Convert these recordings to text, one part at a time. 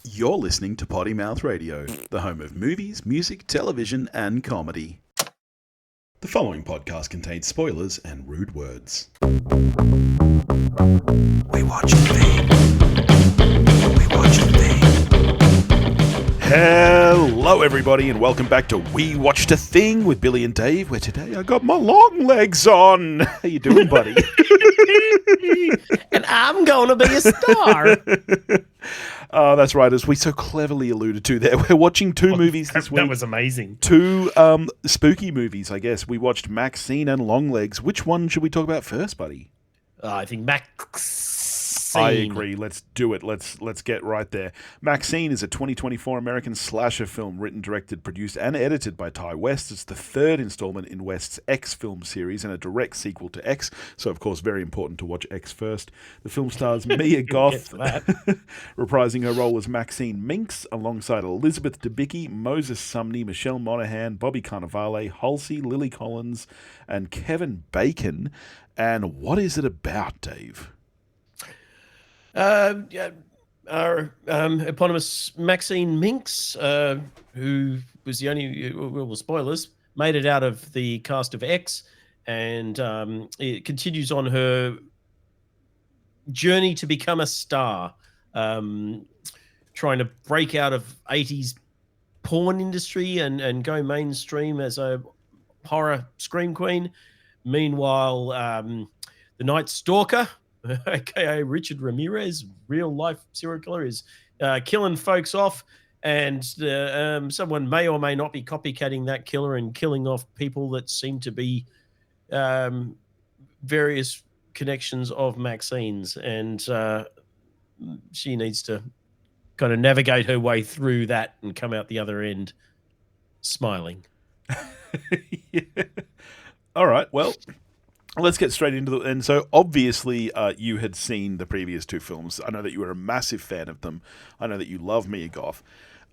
You're listening to Potty Mouth Radio, the home of movies, music, television, and comedy. The following podcast contains spoilers and rude words. We watch a thing. We watch a thing. Hello, everybody, and welcome back to We Watched a Thing with Billy and Dave, where today I got my long legs on. How you doing, buddy? And I'm gonna be a star. That's right, as we so cleverly alluded to there. We're watching two movies this week. That was amazing. Two spooky movies, I guess. We watched Maxine and Longlegs. Which one should we talk about first, buddy? I think Maxine. I agree. Let's do it. Let's get right there. Maxine is a 2024 American slasher film written, directed, produced, and edited by Ty West. It's the third installment in West's X film series and a direct sequel to X. So, of course, very important to watch X first. The film stars Mia Goth, reprising her role as Maxine Minx, alongside Elizabeth Debicki, Moses Sumney, Michelle Monaghan, Bobby Cannavale, Halsey, Lily Collins, and Kevin Bacon. And what is it about, Dave? Eponymous Maxine Minx, who was the only, well, spoilers, made it out of the cast of X, and it continues on her journey to become a star, trying to break out of 80s porn industry and go mainstream as a horror scream queen. Meanwhile, the Night Stalker, aka Richard Ramirez, real life serial killer, is killing folks off, and someone may or may not be copycatting that killer and killing off people that seem to be various connections of Maxine's, and she needs to kind of navigate her way through that and come out the other end smiling. Yeah. All right, well, let's get straight into it. And so, obviously, you had seen the previous two films. I know that you were a massive fan of them. I know that you love Mia Goth.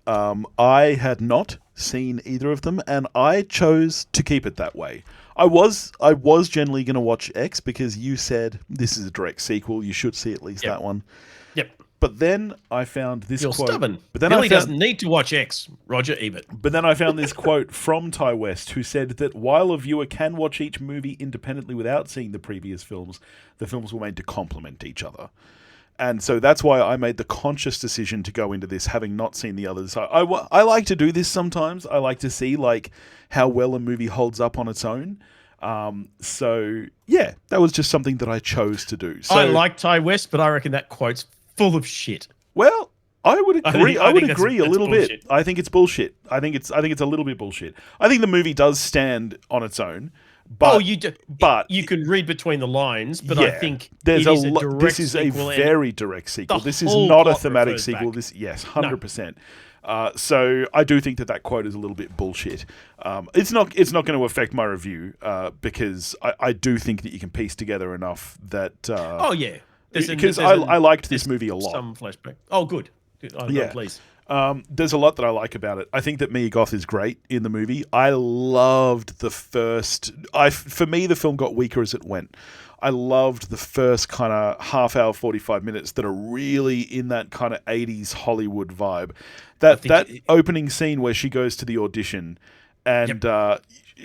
I had not seen either of them, and I chose to keep it that way. I was generally going to watch X because you said this is a direct sequel. You should see at least that one. Yep. But then I found this You're quote. stubborn. But then Billy doesn't need to watch X. Roger Ebert. But then I found this quote from Ty West, who said that while a viewer can watch each movie independently without seeing the previous films, the films were made to complement each other. And so that's why I made the conscious decision to go into this, having not seen the others. I like to do this sometimes. I like to see like how well a movie holds up on its own. So yeah, that was just something that I chose to do. So, I like Ty West, but I reckon that quote's full of shit. Well, I would agree. I would agree a little bullshit. bit. I think it's bullshit. I think it's a little bit bullshit. I think the movie does stand on its own. But, but you can read between the lines. But yeah, I think there's it is a direct this is a very direct sequel. This is not a thematic sequel. This 100%. So I do think that quote is a little bit bullshit. It's not going to affect my review because I do think that you can piece together enough that. Because I liked this movie a lot. Some flashback. Oh, good. Yeah, please. There's a lot that I like about it. I think that Mia Goth is great in the movie. I loved the first. For me, the film got weaker as it went. I loved the first kind of half hour, 45 minutes that are really in that kind of 80s Hollywood vibe. That opening scene where she goes to the audition and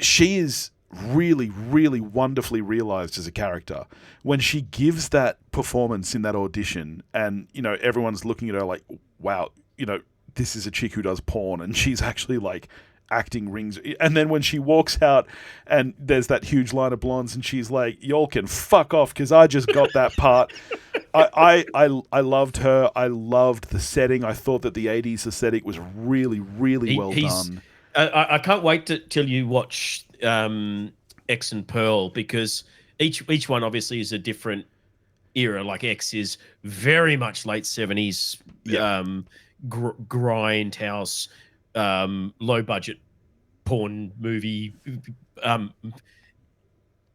she is really, really wonderfully realized as a character. When she gives that performance in that audition and, everyone's looking at her like, wow, this is a chick who does porn, and she's actually like acting rings. And then when she walks out and there's that huge line of blondes and she's like, y'all can fuck off because I just got that part. I loved her. I loved the setting. I thought that the 80s aesthetic was really, really well done. I can't wait till you watch X and Pearl, because each one obviously is a different era. Like X is very much late 70s, grindhouse, low budget porn movie,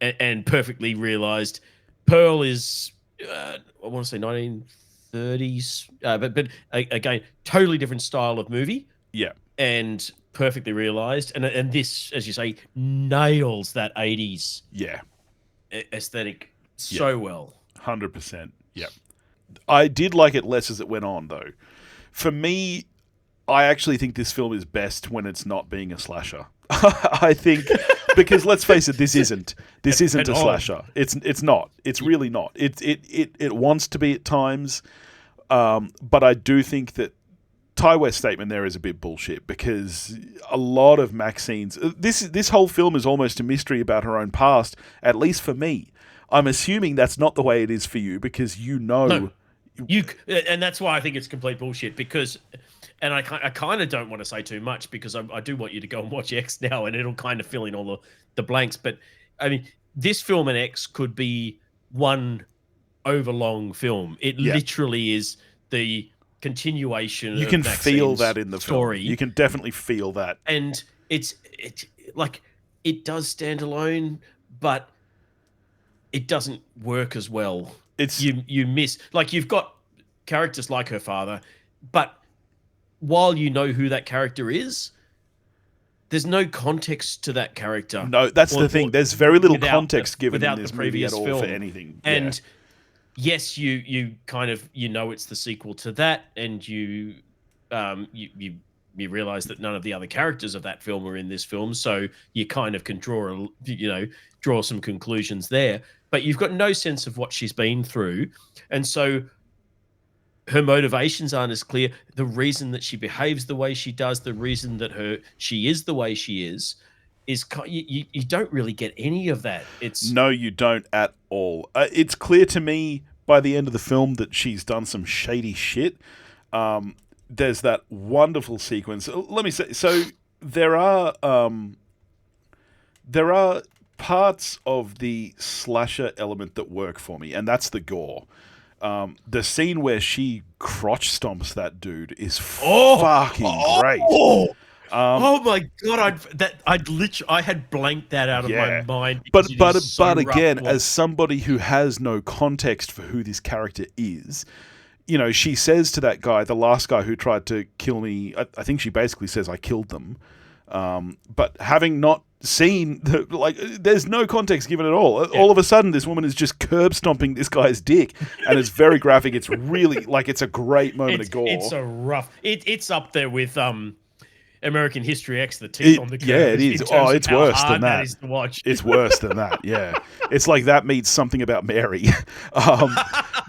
and perfectly realized. Pearl is I want to say 1930s, but again, totally different style of movie. Yeah, and perfectly realized, and this, as you say, nails that 80s aesthetic so well. 100%. Yep. I did like it less as it went on, though. For me, I actually think this film is best when it's not being a slasher. I think because let's face it, this isn't a slasher. It's not. It's really not. It wants to be at times, but I do think that Ty West's statement there is a bit bullshit because a lot of Maxine's this whole film is almost a mystery about her own past. At least for me, I'm assuming that's not the way it is for you because you know. No, and that's why I think it's complete bullshit because. And I kind of don't want to say too much because I do want you to go and watch X now and it'll kind of fill in all the blanks. But, I mean, this film and X could be one overlong film. It literally is the continuation you of can Maxine's feel that in the story. Film. You can definitely feel that. And it like, it does stand alone, but it doesn't work as well. You miss... Like, you've got characters like her father, but... While you know who that character is, there's no context to that character. No, that's the thing. There's very little context given in this movie at all film. For anything. And yes, you kind of it's the sequel to that, and you realize that none of the other characters of that film are in this film, so you kind of can draw some conclusions there. But you've got no sense of what she's been through, and so. Her motivations aren't as clear. The reason that she behaves the way she does, the reason that she is the way she is you don't really get any of that. No, you don't at all. It's clear to me by the end of the film that she's done some shady shit. There's that wonderful sequence. Let me say, so there are parts of the slasher element that work for me, and that's the gore. The scene where she crotch stomps that dude is fucking great. Oh my god! I had blanked that out of my mind. But again, as somebody who has no context for who this character is, she says to that guy, the last guy who tried to kill me, I think she basically says I killed them. But having not seen there's no context given at all. All of a sudden this woman is just curb stomping this guy's dick and it's very graphic. It's really it's a great moment of gore. It's a rough it's up there with American History X, the teeth on the curb. Yeah, it is. It's worse than that. Is to watch. It's worse than that. Yeah, it's like that meets Something About Mary.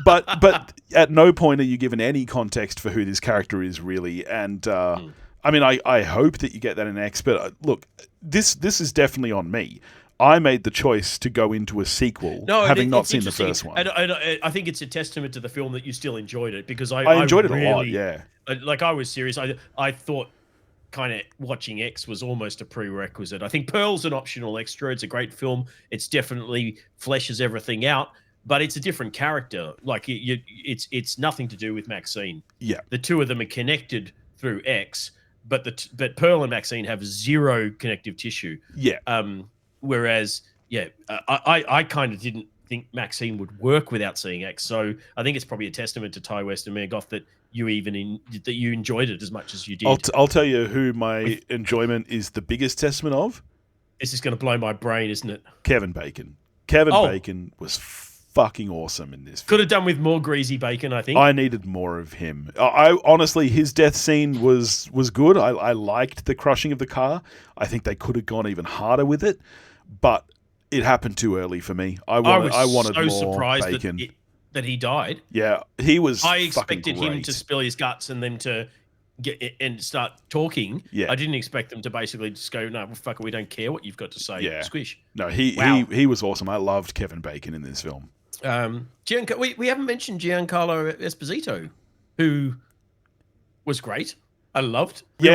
But at no point are you given any context for who this character is really. And I mean, I hope that you get that in X. But look, this is definitely on me. I made the choice to go into a sequel, having not seen the first one. I think it's a testament to the film that you still enjoyed it because I enjoyed it a lot. Yeah, like I was serious. I thought kind of watching X was almost a prerequisite. I think Pearl's an optional extra. It's a great film. It's definitely fleshes everything out, but it's a different character. Like it's nothing to do with Maxine. Yeah, the two of them are connected through X, but Pearl and Maxine have zero connective tissue. Yeah. Whereas, I kind of didn't think Maxine would work without seeing X. So I think it's probably a testament to Ty West and Mia Goth that you enjoyed it as much as you did. I'll tell you who my enjoyment is the biggest testament of. This is going to blow my brain, isn't it? Kevin Bacon. Bacon was fucking awesome in this film. Could have done with more greasy bacon, I think. I needed more of him. I honestly, his death scene was good. I liked the crushing of the car. I think they could have gone even harder with it, but it happened too early for me. I wanted so more surprised Bacon. that he died. Yeah, he was. I expected fucking great. him to spill his guts and then to get and start talking. Yeah, I didn't expect them to basically just go, "No, fuck it, we don't care what you've got to say." Yeah. Squish. No, he was awesome. I loved Kevin Bacon in this film. We haven't mentioned Giancarlo Esposito, who was great. I loved. He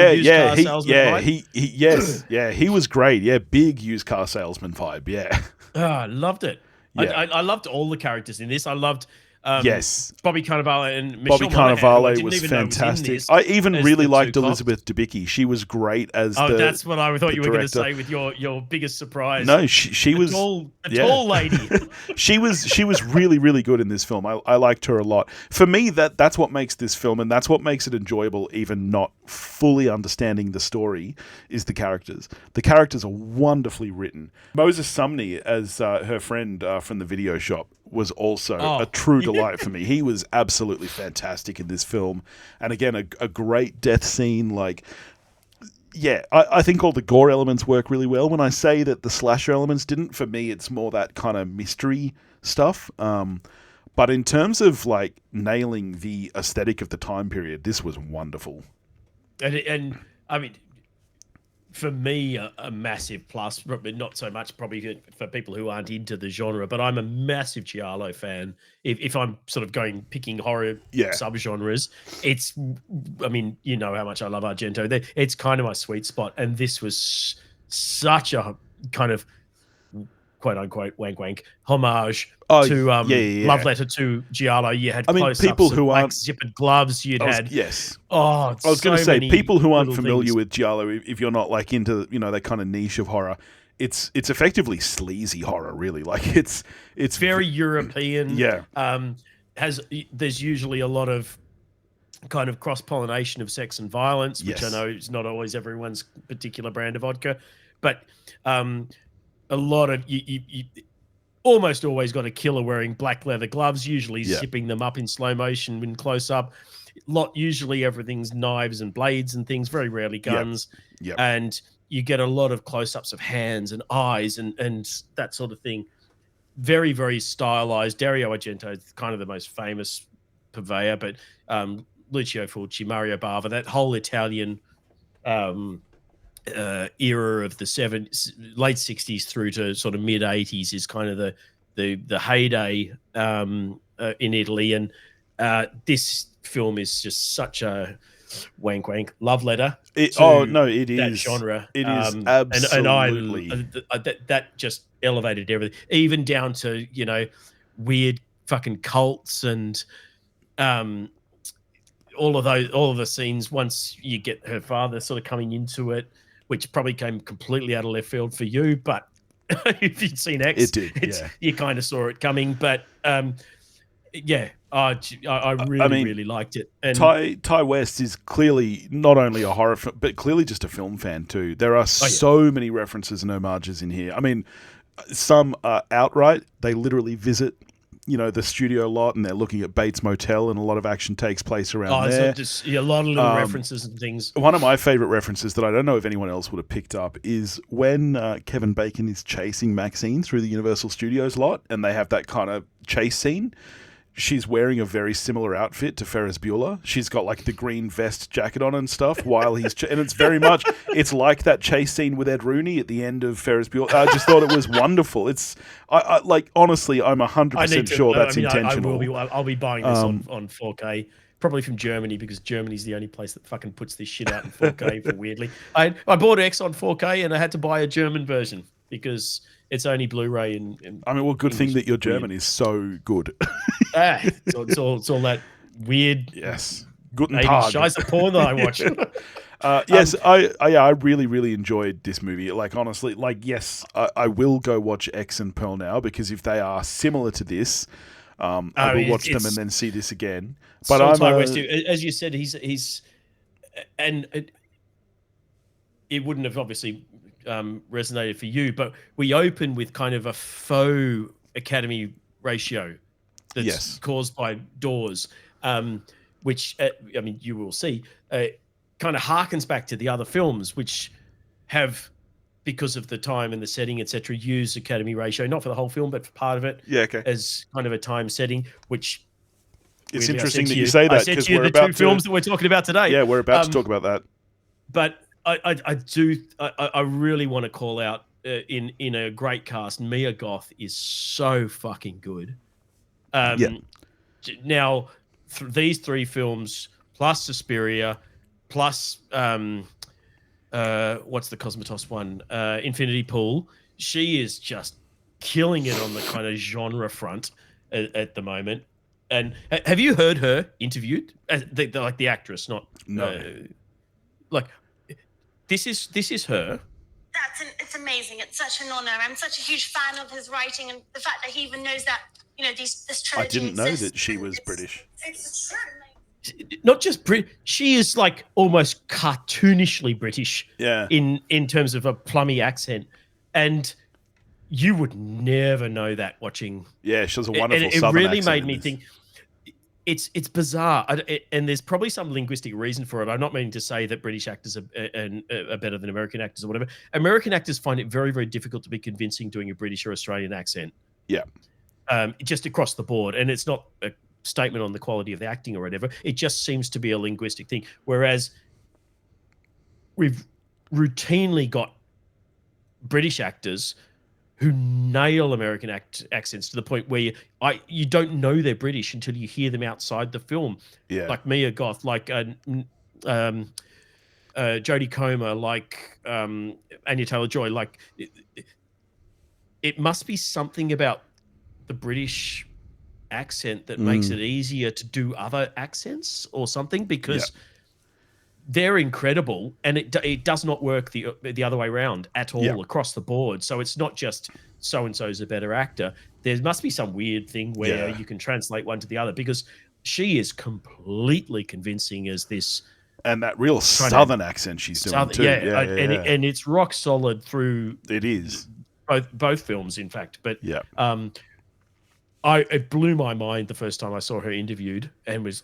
was great. Yeah, big used car salesman vibe. Yeah, I loved it. Yeah. I loved all the characters in this. I loved Yes. Bobby Cannavale and Bobby Michelle Monaghan, who I Cannavale didn't was even know was in fantastic. this, I even as really the liked two cops. Elizabeth Debicki. She was great as Oh, the that's what I thought you were going to director. say with your biggest surprise. No, she was tall lady. she was really, really good in this film. I liked her a lot. For me, that's what makes this film, and that's what makes it enjoyable, even not fully understanding the story, is the characters. The characters are wonderfully written. Moses Sumney as her friend from the video shop was also a true delight for me. He was absolutely fantastic in this film. And again, a great death scene. Like, yeah, I think all the gore elements work really well. When I say that the slasher elements didn't, for me, it's more that kind of mystery stuff. But in terms of like nailing the aesthetic of the time period, this was wonderful. And I mean, for me, a massive plus, but not so much probably for people who aren't into the genre, but I'm a massive Giallo fan. If I'm sort of picking horror subgenres, it's, I mean, you know how much I love Argento. It's kind of my sweet spot. And this was such a kind of quote unquote wank wank homage to Love Letter to Giallo. You had people who aren't zippered gloves. I was going to say, people who aren't familiar with Giallo, if you're not like into that kind of niche of horror, it's effectively sleazy horror, really. Like it's very European. Yeah. There's usually a lot of kind of cross-pollination of sex and violence, which I know is not always everyone's particular brand of vodka, but a lot of you almost always got a killer wearing black leather gloves, usually zipping them up in slow motion in close up. Usually everything's knives and blades and things, very rarely guns. And you get a lot of close-ups of hands and eyes and that sort of thing. Very, very stylized. Dario Argento is kind of the most famous purveyor, but Lucio Fulci, Mario Bava, that whole Italian era of the late 60s through to sort of mid 80s is kind of the heyday in Italy. And this film is just such a wank love letter. It is that genre. It is absolutely, and that just elevated everything, even down to weird fucking cults and all of the scenes. Once you get her father sort of coming into it, which probably came completely out of left field for you, but if you'd seen X, it did. You kind of saw it coming. But I really liked it. And Ty West is clearly not only a horror film, but clearly just a film fan too. There are so many references and homages in here. I mean, some are outright. They literally visit the studio lot, and they're looking at Bates Motel, and a lot of action takes place around there. Just a lot of little references and things. One of my favorite references that I don't know if anyone else would have picked up is when Kevin Bacon is chasing Maxine through the Universal Studios lot, and they have that kind of chase scene. She's wearing a very similar outfit to Ferris Bueller. She's got like the green vest jacket on and stuff while he's... and it's very much... It's like that chase scene with Ed Rooney at the end of Ferris Bueller. I just thought it was wonderful. It's... like, honestly, I'm 100% sure that's intentional. I'll be buying this on 4K. Probably from Germany, because Germany's the only place that fucking puts this shit out in 4K for weirdly. I bought X on 4K and I had to buy a German version because it's only Blu-ray and good thing that your German is so good. It's all that weird Guten Tag. Scheiße porn that I watch. Yes, I really, really enjoyed this movie. Like, honestly, yes, I will go watch X and Pearl now, because if they are similar to this, I will watch them and then see this again. But as you said, he's and it wouldn't have obviously resonated for you, but we open with kind of a faux Academy ratio that's caused by Doors, which I mean, you will see kind of harkens back to the other films, which have, because of the time and the setting, etc., use Academy ratio, not for the whole film, but for part of it, as kind of a time setting, which... It's interesting that you say that. I said to you the two films that we're talking about today. Yeah, we're about to talk about that. But I really want to call out in a great cast, Mia Goth is so fucking good. Now, these three films, plus Suspiria, plus... what's the Cosmatos one? Infinity Pool. She is just killing it on the kind of genre front at the moment. And have you heard her interviewed? Like the actress, not No. like this is her. It's amazing. It's such an honor. I'm such a huge fan of his writing, and the fact that he even knows that this trilogy. I didn't know exists. that she was British. It's true. Not just she is like almost cartoonishly British. Yeah. In terms of a plummy accent, and you would never know that watching. Yeah, she has a wonderful it Southern really accent made in me this. think. It's bizarre, and there's probably some linguistic reason for it. I'm not meaning to say that British actors are better than American actors or whatever. American actors find it very, very difficult to be convincing doing a British or Australian accent. Yeah. Just across the board, and it's not a statement on the quality of the acting or whatever. It just seems to be a linguistic thing. Whereas we've routinely got British actors who nail American accents to the point where you don't know they're British until you hear them outside the film. Yeah. Like Mia Goth, like Jodie Comer, like Anya Taylor-Joy. Like it must be something about the British accent that makes it easier to do other accents or something, because they're incredible, and it does not work the other way around at all across the board. So it's not just so and so's a better actor. There must be some weird thing where you can translate one to the other, because she is completely convincing as this, and that real Southern accent she's doing too. And it's rock solid through. It is both films, in fact. But it blew my mind the first time I saw her interviewed, and was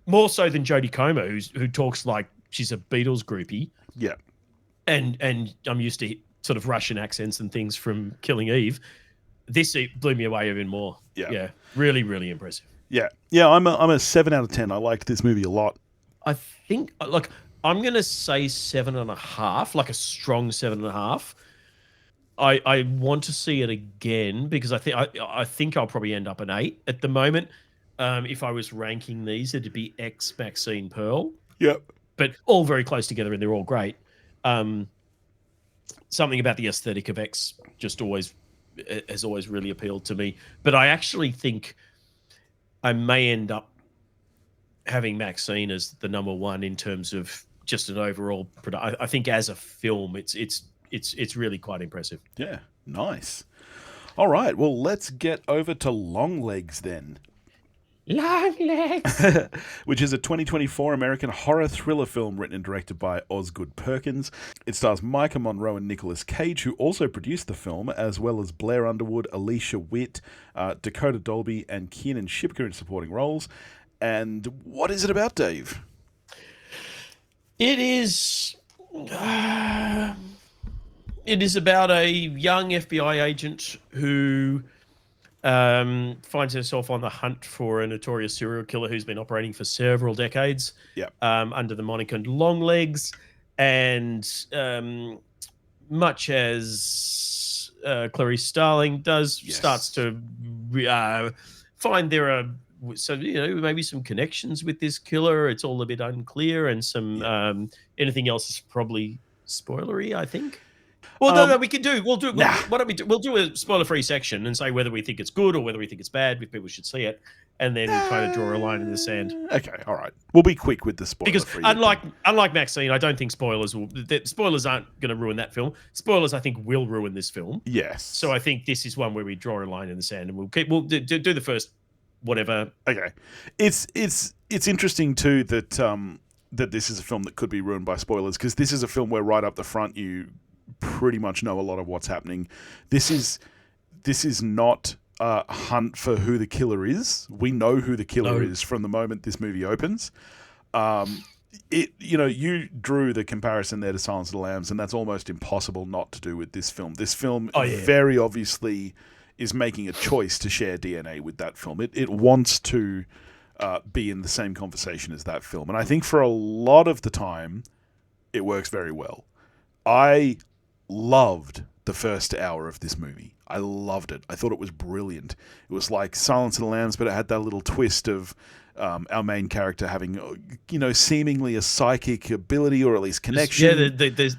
more so than Jodie Comer, who talks like she's a Beatles groupie. Yeah. And I'm used to sort of Russian accents and things from Killing Eve. This blew me away even more. Yeah. Yeah. Really, really impressive. Yeah. Yeah, I'm a 7 out of 10. I liked this movie a lot. I think, like, I'm going to say 7.5, like a strong 7.5. I want to see it again, because I think I'll probably end up an 8 at the moment. If I was ranking these, it'd be X, Maxine, Pearl. Yep. But all very close together, and they're all great. Something about the aesthetic of X has always really appealed to me. But I actually think I may end up having Maxine as the number one in terms of just an overall product. I think as a film, it's really quite impressive. Yeah, nice. All right, well, let's get over to Longlegs then. Longlegs! Which is a 2024 American horror thriller film written and directed by Osgood Perkins. It stars Micah Monroe and Nicolas Cage, who also produced the film, as well as Blair Underwood, Alicia Witt, Dakota Dolby, and Kiernan Shipka in supporting roles. And what is it about, Dave? It is about a young FBI agent who finds herself on the hunt for a notorious serial killer who's been operating for several decades under the moniker Longlegs. And much as Clarice Starling does, starts to find there are maybe some connections with this killer. It's all a bit unclear, and some anything else is probably spoilery, I think. Well, no, we can do. We'll do. Why don't we do? We'll do a spoiler-free section and say whether we think it's good or whether we think it's bad. If people should see it, and then kind of draw a line in the sand. Okay, all right. We'll be quick with the spoiler. Because unlike Maxine, I don't think spoilers aren't going to ruin that film. Spoilers, I think, will ruin this film. Yes. So I think this is one where we draw a line in the sand, and we'll do the first whatever. Okay, it's interesting too that that this is a film that could be ruined by spoilers, because this is a film where right up the front you pretty much know a lot of what's happening. This is not a hunt for who the killer is. We know who the killer is from the moment this movie opens. You drew the comparison there to Silence of the Lambs, and that's almost impossible not to do with this film. This film very obviously is making a choice to share DNA with that film. It wants to be in the same conversation as that film. And I think for a lot of the time, it works very well. I loved the first hour of this movie. I loved it. I thought it was brilliant. It was like Silence of the Lambs, but it had that little twist of our main character having, seemingly a psychic ability, or at least connection. Yeah,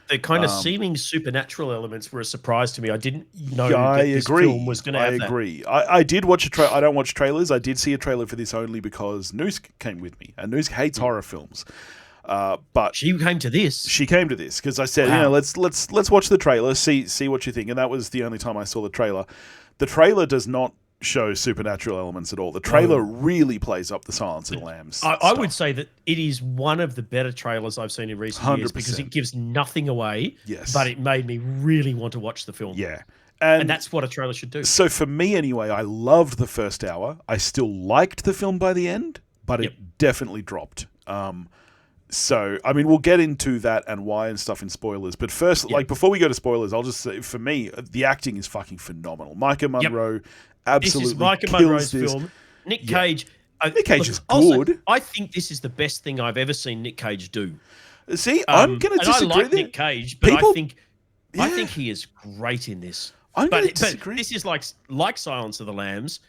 the kind of seeming supernatural elements were a surprise to me. I didn't know I that this agree. film was going to have I that. agree. I did watch a trailer. I don't watch trailers. I did see a trailer for this only because Noosk came with me, and Noosk hates horror films. But She came to this. she came to this because I said, Wow. let's watch the trailer, see what you think, and that was the only time I saw the trailer. The trailer does not show supernatural elements at all. The trailer really plays up the Silence of the Lambs. I would say that it is one of the better trailers I've seen in recent years because 100%. it gives nothing away. Yes. But it made me really want to watch the film. Yeah. And that's what a trailer should do. So for me anyway, I loved the first hour. I still liked the film by the end, but Yep. it definitely dropped. So, I mean, we'll get into that and why and stuff in spoilers. But first, before we go to spoilers, I'll just say, for me, the acting is fucking phenomenal. Micah Monroe absolutely This is Micah kills Monroe's this. film. Nick Cage. Nick Cage is also, good. I think this is the best thing I've ever seen Nick Cage do. See, I'm going to disagree I like there. Nick Cage, but People- I think he is great in this. I'm going to But disagree. this is like Silence of the Lambs.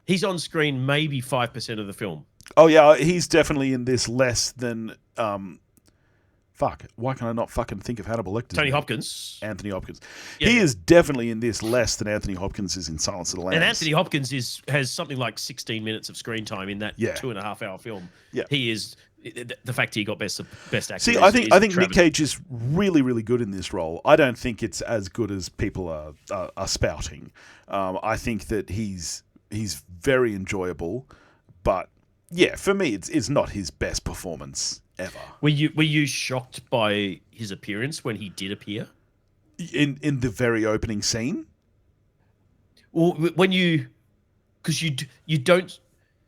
He's on screen maybe 5% of the film. Oh, yeah, he's definitely in this less than... fuck, why can I not fucking think of Hannibal Lecter's Tony name? Hopkins. Anthony Hopkins. Yeah. He is definitely in this less than Anthony Hopkins is in Silence of the Lambs. And Anthony Hopkins has something like 16 minutes of screen time in that 2.5 hour film. Yeah. He is the fact he got best actor. See, is- I think is Nick travesty. Cage is really, really good in this role. I don't think it's as good as people are spouting. I think that he's very enjoyable, but yeah, for me, it's not his best performance ever. Were you shocked by his appearance when he did appear? In the very opening scene, Or when because you don't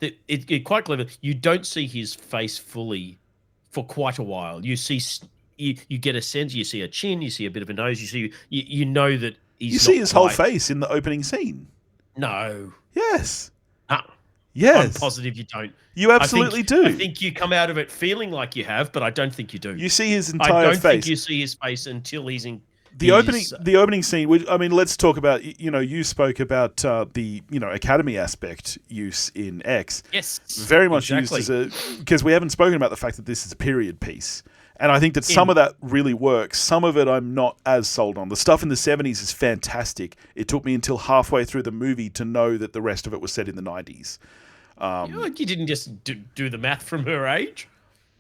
it quite clever. You don't see his face fully for quite a while. You see you get a sense. You see a chin. You see a bit of a nose. You know that he's. you see not his whole quite- face in the opening scene. No. Yes, I'm yes, positive you don't. you absolutely do. I think you come out of it feeling like you have, but I don't think you do. You see his I entire don't face. think you see his face until he's in The opening scene. I mean, let's talk about. You spoke about the Academy aspect use in X. Yes, Very much exactly. used as because we haven't spoken about the fact that this is a period piece, and I think that some of that really works. Some of it I'm not as sold on. The stuff in the 70s is fantastic. It took me until halfway through the movie to know that the rest of it was set in the 90s. You didn't just do the math from her age.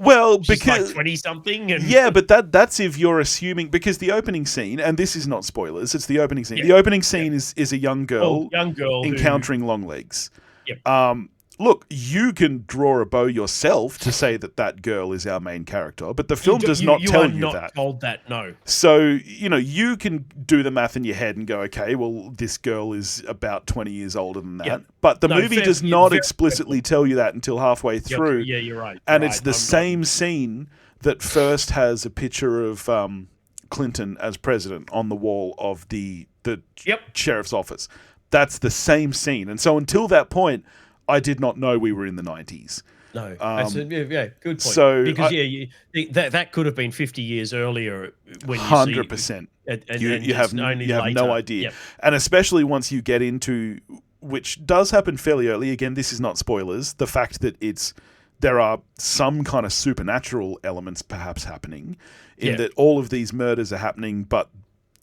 Well, She's because like 20 something, and yeah, but that's if you're assuming, because the opening scene, and this is not spoilers, it's the opening scene. Yeah. The opening scene is a young girl young girl who- encountering Longlegs. Yep. Look, you can draw a bow yourself to say that girl is our main character, but the film does not tell are you not that. told that. No. So, you can do the math in your head and go, okay, well, this girl is about 20 years older than that. Yeah. But the No, movie fair- does yeah, not very explicitly tell you that until halfway Yeah, through. Yeah, you're right. And You're it's right. the same scene that first has a picture of Clinton as president on the wall of the Yep. sheriff's office. That's the same scene. And so until that point, I did not know we were in the 90s. No. Good point. so because that could have been 50 years earlier when you 100%. see and You have only no later. idea. Yep. And especially once you get into, which does happen fairly early, again, this is not spoilers, the fact that there are some kind of supernatural elements perhaps happening in that all of these murders are happening, but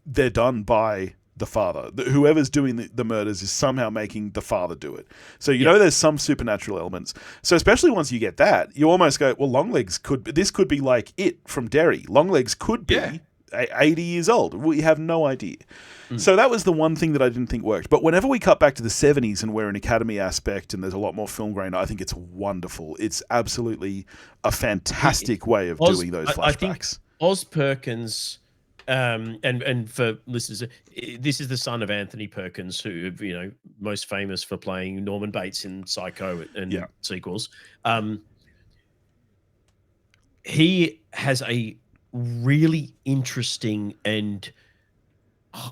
they're done by the father. Whoever's doing the murders is somehow making the father do it. So there's some supernatural elements. So especially once you get that, you almost go, well, Longlegs could be like It from Derry. Longlegs could be 80 years old. We have no idea. So that was the one thing that I didn't think worked. But whenever we cut back to the 70s and we're an Academy aspect and there's a lot more film grain, I think it's wonderful. It's absolutely a fantastic way of doing those flashbacks. I think Oz Perkins, and for listeners, this is the son of Anthony Perkins, who most famous for playing Norman Bates in Psycho and sequels. He has a really interesting and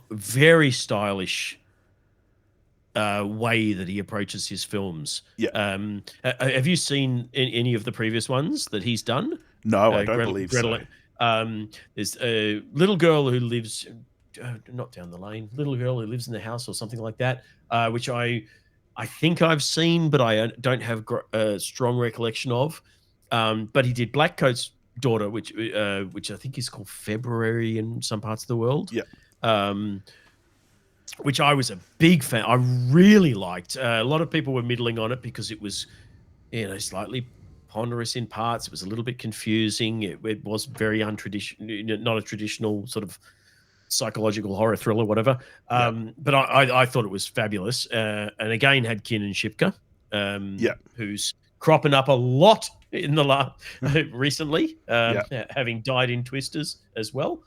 very stylish way that he approaches his films. Yeah. Have you seen any of the previous ones that he's done? No, I don't believe so. There's a little girl who lives not Down the Lane, Little Girl Who Lives in the House or something like that, which I think I've seen, but I don't have a strong recollection of. But he did Blackcoat's Daughter, which I think is called February in some parts of the world. Yeah. Which I was a big fan. I really liked. A lot of people were middling on it because it was, slightly ponderous in parts. It was a little bit confusing. It was very untraditional, not a traditional sort of psychological horror thriller, whatever. But I thought it was fabulous. And again, had Kiernan Shipka, who's cropping up a lot in the recently, having died in Twisters as well.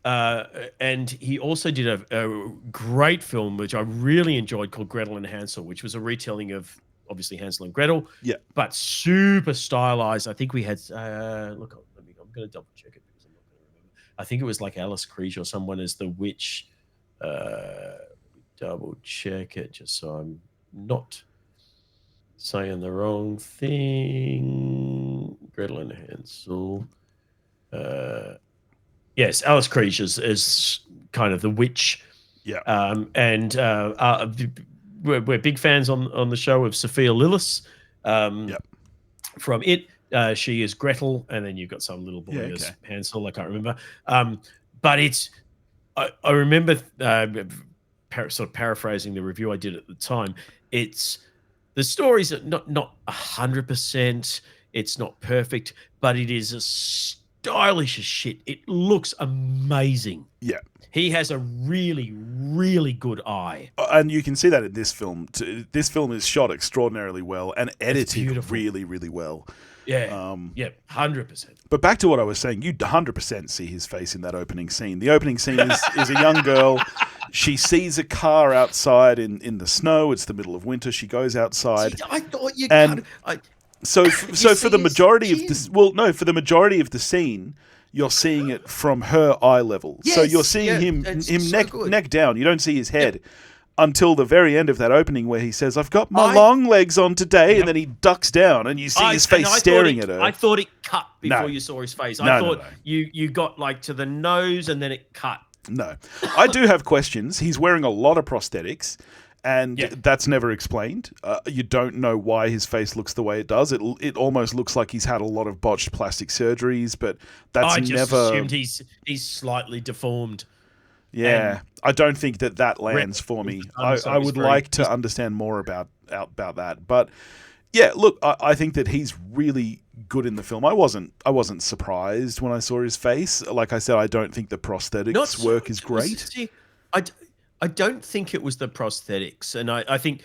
And he also did a great film, which I really enjoyed, called Gretel and Hansel, which was a retelling of, obviously, Hansel and Gretel, but super stylized. I think we had, I'm going to double check it because I'm not going to remember. I think it was like Alice Krige or someone as the witch. Double check it just so I'm not saying the wrong thing. Gretel and Hansel. Yes, Alice Krige is kind of the witch. Yeah. And we're big fans on the show of Sophia Lillis. From It. She is Gretel, and then you've got some little boy as Hansel. I can't remember. But it's, I remember sort of paraphrasing the review I did at the time. It's, the story's not 100%. It's not perfect, but it is a stylish as shit. It looks amazing. Yeah. He has a really, really good eye. And you can see that in this film. This film is shot extraordinarily well and edited really, really well. Yeah. 100%. But back to what I was saying, you 100% see his face in that opening scene. The opening scene is a young girl. She sees a car outside in the snow. It's the middle of winter. She goes outside. I thought you So for the majority of this, for the majority of the scene, you're seeing it from her eye level. Yes, so you're seeing him neck down. You don't see his head until the very end of that opening, where he says, "I've got my long legs on today," and then he ducks down, and you see his face staring at her. I thought it cut before you saw his face. I thought you got like to the nose, and then it cut. No, I do have questions. He's wearing a lot of prosthetics. And that's never explained. You don't know why his face looks the way it does. It almost looks like he's had a lot of botched plastic surgeries, but that's never. I just assumed he's slightly deformed. Yeah, I don't think that lands for me. I would like to understand more about that. But yeah, look, I think that he's really good in the film. I wasn't surprised when I saw his face. Like I said, I don't think the prosthetics work is great. See, I don't think it was the prosthetics, and I think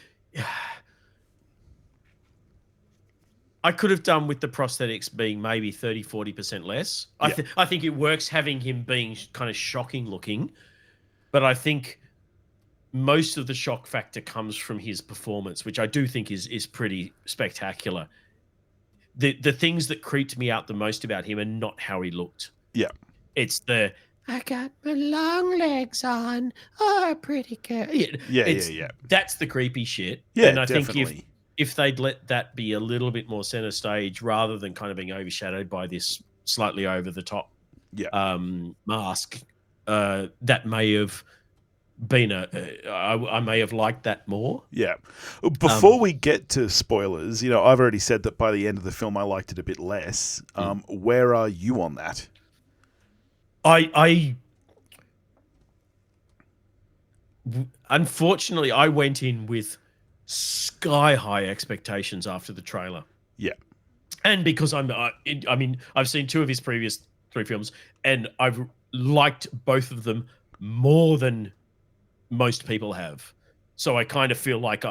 I could have done with the prosthetics being maybe 30-40% less. I think it works having him being kind of shocking looking, but I think most of the shock factor comes from his performance, which I do think is pretty spectacular. The things that creeped me out the most about him are not how he looked. Yeah. It's the, I got my long legs on. Oh, pretty girl. Yeah. That's the creepy shit. Yeah, and I definitely. think if they'd let that be a little bit more center stage rather than kind of being overshadowed by this slightly over the top mask, that may have been I may have liked that more. Yeah. Before we get to spoilers, I've already said that by the end of the film I liked it a bit less. Where are you on that? Unfortunately, I went in with sky high expectations after the trailer. Yeah. And because I've seen two of his previous three films, and I've liked both of them more than most people have. So I kind of feel like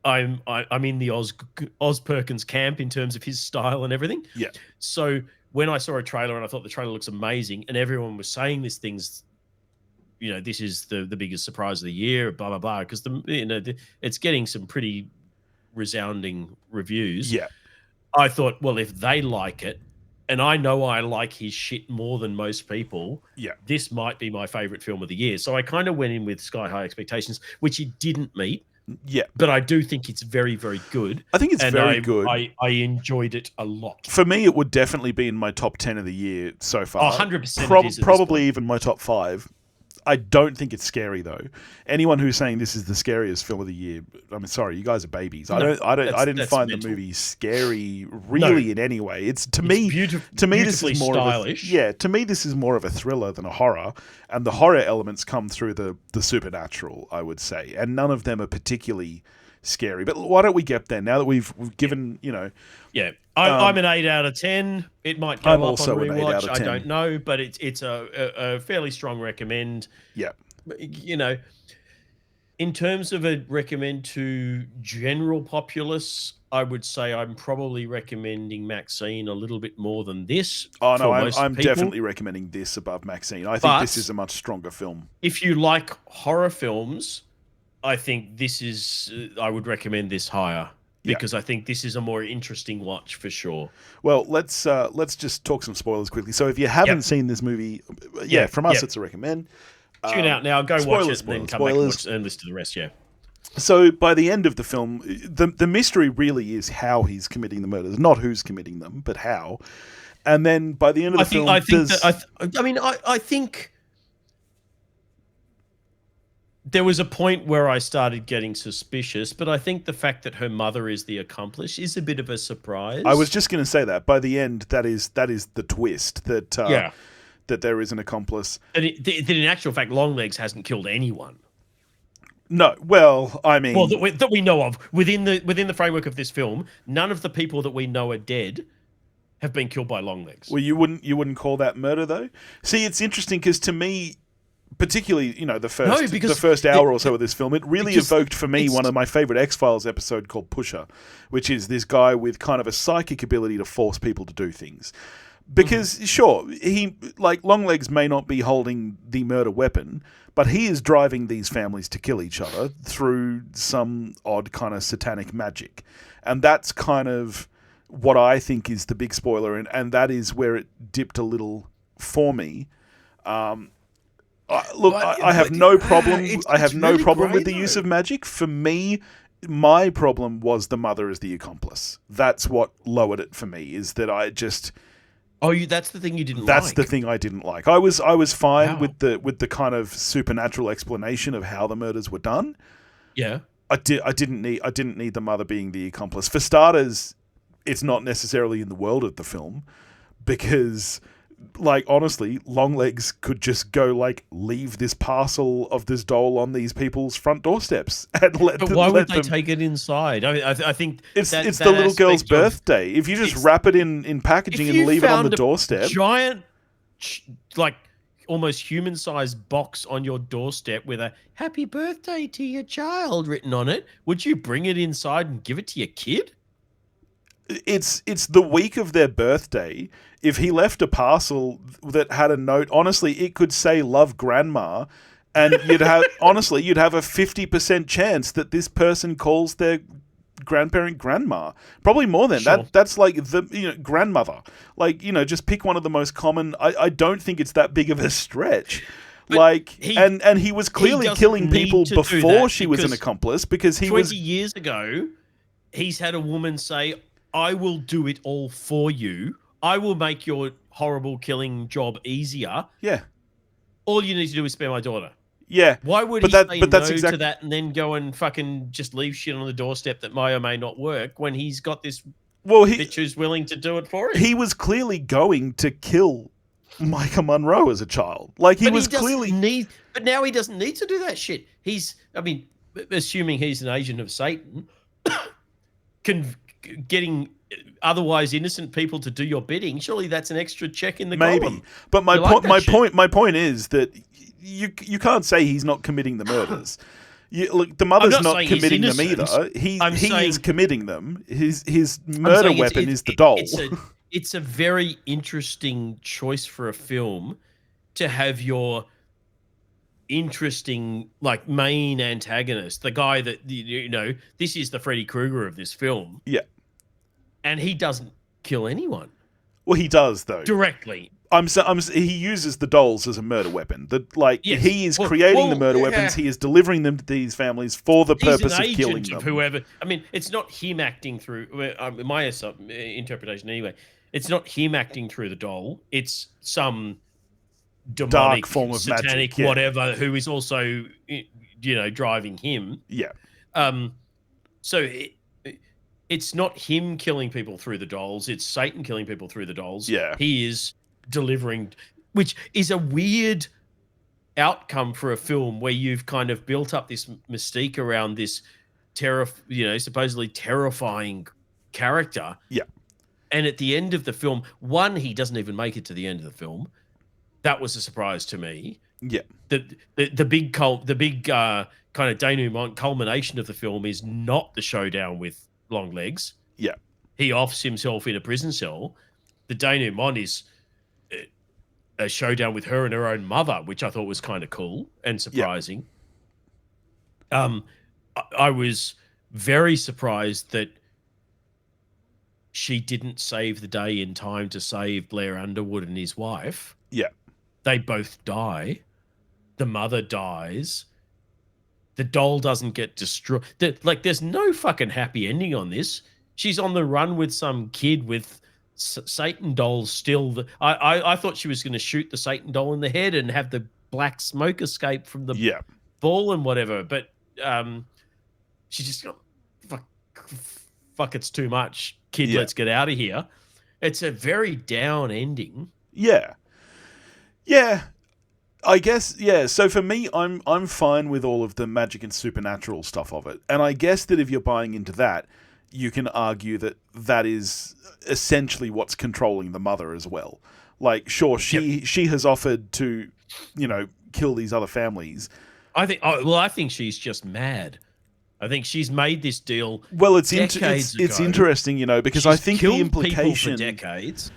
I'm in the Oz Perkins camp in terms of his style and everything. Yeah. So when I saw a trailer and I thought the trailer looks amazing, and everyone was saying this is the biggest surprise of the year, blah blah blah, because it's getting some pretty resounding reviews. Yeah. I thought, well, if they like it, and I know I like his shit more than most people, this might be my favorite film of the year. So I kind of went in with sky high expectations, which he didn't meet. Yeah. But I do think it's very, very good. I think it's And very good. I enjoyed it a lot. For me, it would definitely be in my top 10 of the year so far. 100% it is at this Probably point. even my top 5. I don't think it's scary though. Anyone who's saying this is the scariest film of the year, I'm sorry, you guys are babies. I didn't that's find mental. the movie scary really in any way. It's to me this beautifully is more stylish. to me this is more of a thriller than a horror, and the horror elements come through the supernatural, I would say, and none of them are particularly scary. But why don't we get there now that we've given, Yeah, I'm an 8 out of 10. It might go I'm up also on an 8 rewatch. out of 10. I don't know, but it's a fairly strong recommend. Yeah. In terms of a recommend to general populace, I would say I'm probably recommending Maxine a little bit more than this. Oh no, for most I'm people. definitely recommending this above Maxine. I think this is a much stronger film. If you like horror films, I think this is. I would recommend this higher because I think this is a more interesting watch for sure. Well, let's just talk some spoilers quickly. So if you haven't seen this movie, from us it's a recommend. Tune out now, go watch it, and then come back and listen to the rest. Yeah. So by the end of the film, the mystery really is how he's committing the murders, not who's committing them, but how. And then by the end of the film, I think there was a point where I started getting suspicious, but I think the fact that her mother is the accomplice is a bit of a surprise. I was just going to say that by the end, that is the twist that that there is an accomplice. That in actual fact, Longlegs hasn't killed anyone. No, well, I mean, that we know of within the framework of this film, none of the people that we know are dead have been killed by Longlegs. Well, you wouldn't call that murder though. See, it's interesting because to me, particularly, the first hour or so of this film, it really evoked for me one of my favorite X-Files episode called Pusher, which is this guy with kind of a psychic ability to force people to do things. Because sure, Longlegs may not be holding the murder weapon, but he is driving these families to kill each other through some odd kind of satanic magic. And that's kind of what I think is the big spoiler, and that is where it dipped a little for me. I have no problem. I have no problem with the use of magic. For me, my problem was the mother as the accomplice. That's what lowered it for me. Is that I just. Oh, that's the thing you didn't like. That's the thing I didn't like. I was fine with the kind of supernatural explanation of how the murders were done. Yeah. I didn't need the mother being the accomplice. For starters, it's not necessarily in the world of the film because honestly, Longlegs could just go leave this parcel of this doll on these people's front doorsteps and let them. But why would they take it inside? I mean, I think it's the little girl's birthday. If you just wrap it in packaging and leave it on the doorstep, giant, almost human-sized box on your doorstep with a "Happy Birthday to your child" written on it, would you bring it inside and give it to your kid? It's the week of their birthday. If he left a parcel that had a note, honestly, it could say "Love Grandma," and you'd have a 50% chance that this person calls their grandparent grandma. Probably more than that. That's like the grandmother. Just pick one of the most common. I don't think it's that big of a stretch. And he was clearly killing people before she was an accomplice because he 20 years ago, he's had a woman say, "I will do it all for you. I will make your horrible killing job easier. Yeah. All you need to do is spare my daughter." Yeah. Why would he say no to that and then go and fucking just leave shit on the doorstep that may or may not work when he's got this bitch who's willing to do it for him? He was clearly going to kill Micah Monroe as a child. But now he doesn't need to do that shit. Assuming he's an agent of Satan, getting otherwise innocent people to do your bidding, surely that's an extra check in the column. But my point is that you can't say he's not committing the murders. The mother's not committing them either. He is committing them. His murder weapon is the doll. It's a very interesting choice for a film to have your interesting main antagonist, the guy that this is the Freddy Krueger of this film. Yeah. And he doesn't kill anyone. Well, he does though. Directly. he uses the dolls as a murder weapon. Yes. He is Well, creating the well, murder yeah. weapons. He is delivering them to these families for the He's purpose an of killing agent them. of whoever. I mean, it's not him acting through my interpretation anyway. It's not him acting through the doll. It's some demonic, Dark form of satanic, magic, yeah. whatever, who is also, driving him. Yeah, So it's not him killing people through the dolls. It's Satan killing people through the dolls. Yeah. He is delivering, which is a weird outcome for a film where you've kind of built up this mystique around this supposedly terrifying character. Yeah. And at the end of the film, one, he doesn't even make it to the end of the film. That was a surprise to me. yeah, The big kind of denouement culmination of the film is not the showdown with Longlegs. yeah, He offs himself in a prison cell. The denouement is a showdown with her and her own mother, which I thought was kind of cool and surprising. I was very surprised that she didn't save the day in time to save Blair Underwood and his wife. yeah, They both die. The mother dies. The doll doesn't get destroyed. There's no fucking happy ending on this. She's on the run with some kid with Satan dolls still. I thought she was going to shoot the Satan doll in the head and have the black smoke escape from the yeah. ball and whatever. But she just got, fuck, it's too much. Kid, Yeah. let's get out of here. It's a very down ending. Yeah. Yeah. I guess, yeah. So for me, I'm fine with all of the magic and supernatural stuff of it. And I guess that if you're buying into that, you can argue that that is essentially what's controlling the mother as well. Like, sure, she has offered to, kill these other families. I think she's just mad. I think she's made this deal. Well, it's decades it's ago. interesting, because She's I think the killed implication people for decades.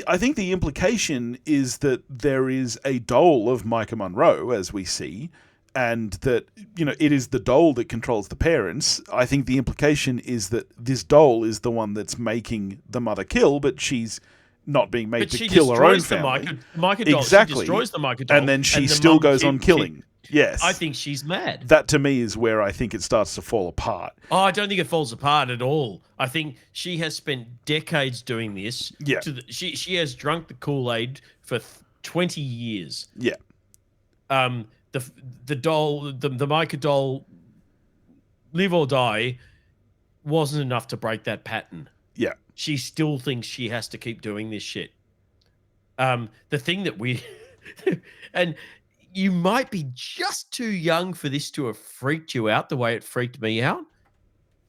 I think the implication is that there is a doll of Micah Monroe, as we see, and that, it is the doll that controls the parents. I think the implication is that this doll is the one that's making the mother kill, but she's not being made to kill her own family. Micah doll. Exactly. She destroys the Micah doll. And then she the still mum goes on killing. Yes. I think she's mad. That, to me, is where I think it starts to fall apart. Oh, I don't think it falls apart at all. I think she has spent decades doing this. Yeah. She has drunk the Kool-Aid for 20 years. Yeah. The doll, the Micah doll, live or die, wasn't enough to break that pattern. Yeah. She still thinks she has to keep doing this shit. The thing that we and you might be just too young for this to have freaked you out the way it freaked me out.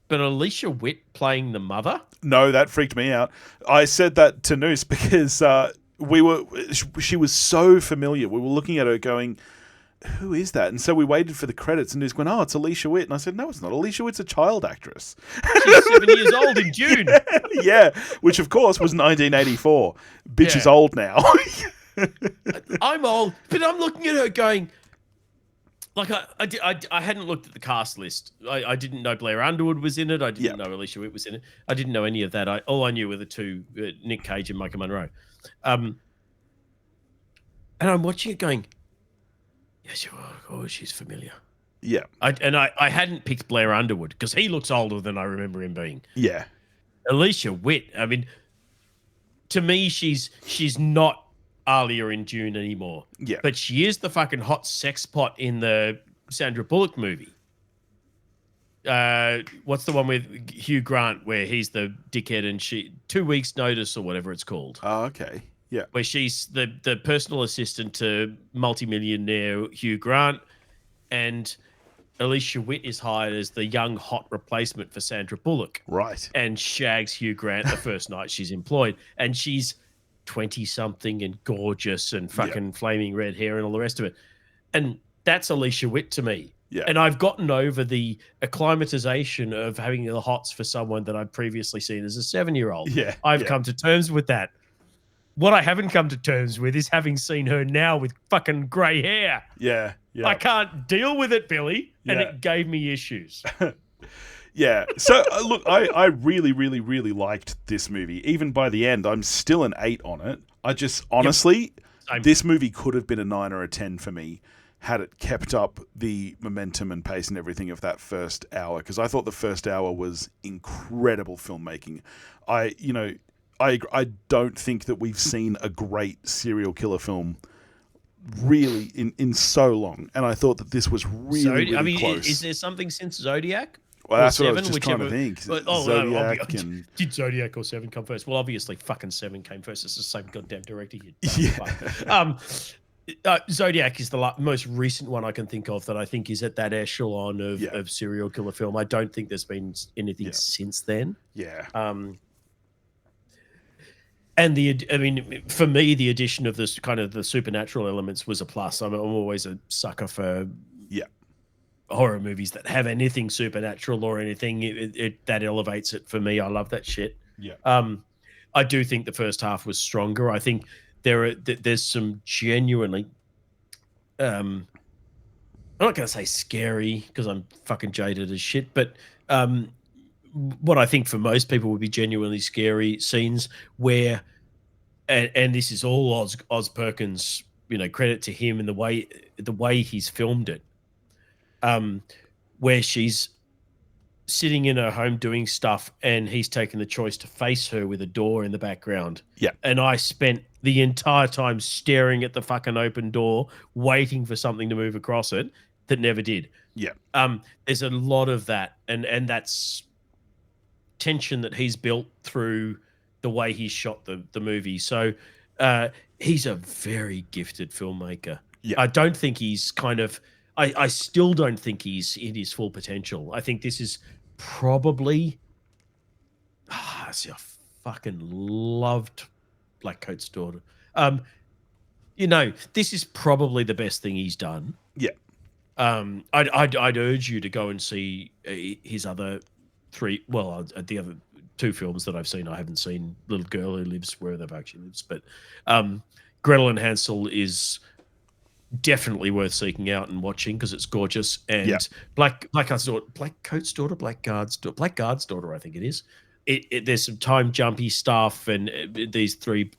But Alicia Witt playing the mother? No, that freaked me out. I said that to Noose because she was so familiar. We were looking at her going, who is that? And so we waited for the credits and Noose went, oh, it's Alicia Witt. And I said, no, it's not. Alicia Witt's a child actress. She's 7 years old in June. Yeah, which of course was 1984. Bitch is old now. I'm old, but I'm looking at her going, like I hadn't looked at the cast list. I didn't know Blair Underwood was in it. I didn't know Alicia Witt was in it. I didn't know any of that. All I knew were the two, Nick Cage and Micah Monroe. And I'm watching it going, yes, she's familiar. Yeah. I hadn't picked Blair Underwood because he looks older than I remember him being. Yeah. Alicia Witt, I mean, to me, she's not Alia in June anymore. Yeah. But she is the fucking hot sex pot in the Sandra Bullock movie. What's the one with Hugh Grant where he's the dickhead and she 2 weeks notice or whatever it's called? Oh, okay. Yeah. Where she's the personal assistant to multimillionaire Hugh Grant, and Alicia Witt is hired as the young hot replacement for Sandra Bullock. Right. And shags Hugh Grant the first night she's employed. And she's 20-something and gorgeous and fucking flaming red hair and all the rest of it. And that's Alicia Witt to me. Yeah. And I've gotten over the acclimatization of having the hots for someone that I'd previously seen as a 7-year-old. Yeah. I've come to terms with that. What I haven't come to terms with is having seen her now with fucking grey hair. Yeah. Yeah. I can't deal with it, Billy. And Yeah. it gave me issues. Yeah. So, look, I really, really, really liked this movie. Even by the end, I'm still an 8 on it. I just honestly, Same. this movie could have been a 9 or a 10 for me had it kept up the momentum and pace and everything of that first hour, because I thought the first hour was incredible filmmaking. I don't think that we've seen a great serial killer film really in so long, and I thought that this was really close. Is there something since Zodiac? Well, that's what I was Seven, just trying to think. Zodiac and did Zodiac or Seven come first? Well, obviously, fucking Seven came first. It's the same goddamn director. Zodiac is the most recent one I can think of that I think is at that echelon of serial killer film. I don't think there's been anything since then. Yeah. And for me, the addition of this kind of the supernatural elements was a plus. I'm always a sucker for horror movies that have anything supernatural or anything that elevates it for me. I love that shit. Yeah. I do think the first half was stronger. I think there's some genuinely, I'm not going to say scary because I'm fucking jaded as shit, but what I think for most people would be genuinely scary scenes where, and this is all Oz Perkins, credit to him and the way he's filmed it, where she's sitting in her home doing stuff and he's taken the choice to face her with a door in the background. Yeah. And I spent the entire time staring at the fucking open door, waiting for something to move across it that never did. Yeah. There's a lot of that. And that's tension that he's built through the way he's shot the movie. So he's a very gifted filmmaker. Yeah. I don't think he's I still don't think he's in his full potential. I think this is probably I fucking loved Black Coat's Daughter. This is probably the best thing he's done. Yeah. I'd urge you to go and see his other the other two films that I've seen. I haven't seen Little Girl Who Lives Where They've Actually Lives, but Gretel and Hansel is definitely worth seeking out and watching because it's gorgeous. And Blackguard's Daughter, I think it is. There's some time jumpy stuff and these three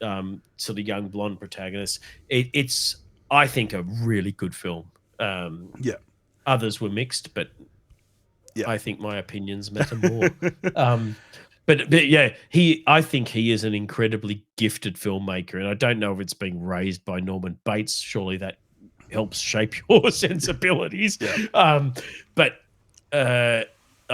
sort of young blonde protagonists. It's I think a really good film. Others were mixed, but I think my opinions matter more. I think he is an incredibly gifted filmmaker, and I don't know if it's being raised by Norman Bates. Surely that helps shape your sensibilities. But I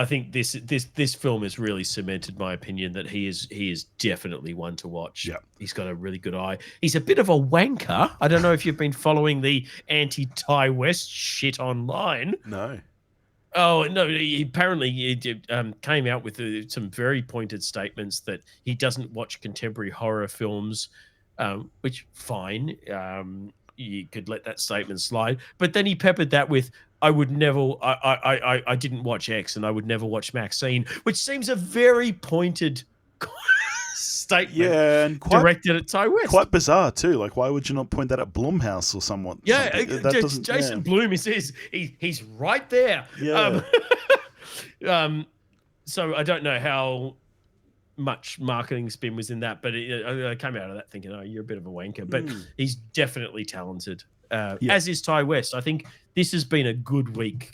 think this film has really cemented my opinion that he is definitely one to watch. Yeah. He's got a really good eye. He's a bit of a wanker. I don't know if you've been following the anti-Ty West shit online. No. Oh, no, he came out with some very pointed statements that he doesn't watch contemporary horror films, which, fine, you could let that statement slide. But then he peppered that with, I didn't watch X and I would never watch Maxine, which seems a very pointed statement and directed at Ty West. Quite bizarre, too. Like, why would you not point that at Blumhouse or someone? Yeah, Jason Blum he's right there. Yeah. So I don't know how much marketing spin was in that, but I came out of that thinking, you're a bit of a wanker. But he's definitely talented, as is Ty West. I think this has been a good week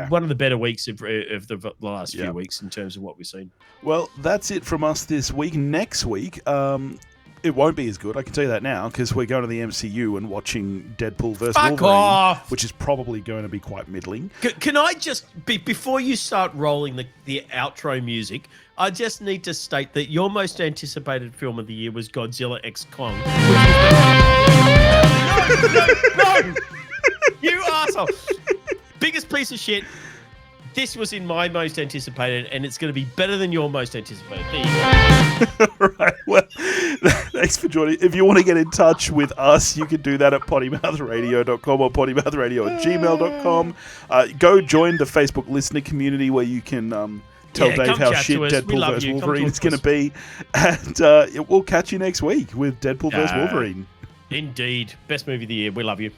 one of the better weeks of the last few weeks in terms of what we've seen. Well, that's it from us this week. Next week, it won't be as good, I can tell you that now, because we're going to the MCU and watching Deadpool vs. Wolverine, which is probably going to be quite middling. Can I just, before you start rolling the outro music, I just need to state that your most anticipated film of the year was Godzilla X Kong. No! You asshole! Biggest piece of shit. This was in my most anticipated, and it's going to be better than your most anticipated. There you go. All right. Well, thanks for joining. If you want to get in touch with us, you can do that at pottymouthradio.com or pottymouthradio@gmail.com. Go join the Facebook listener community where you can tell Dave how shit Deadpool vs. Wolverine is going to be. And we'll catch you next week with Deadpool vs. Wolverine. Indeed. Best movie of the year. We love you.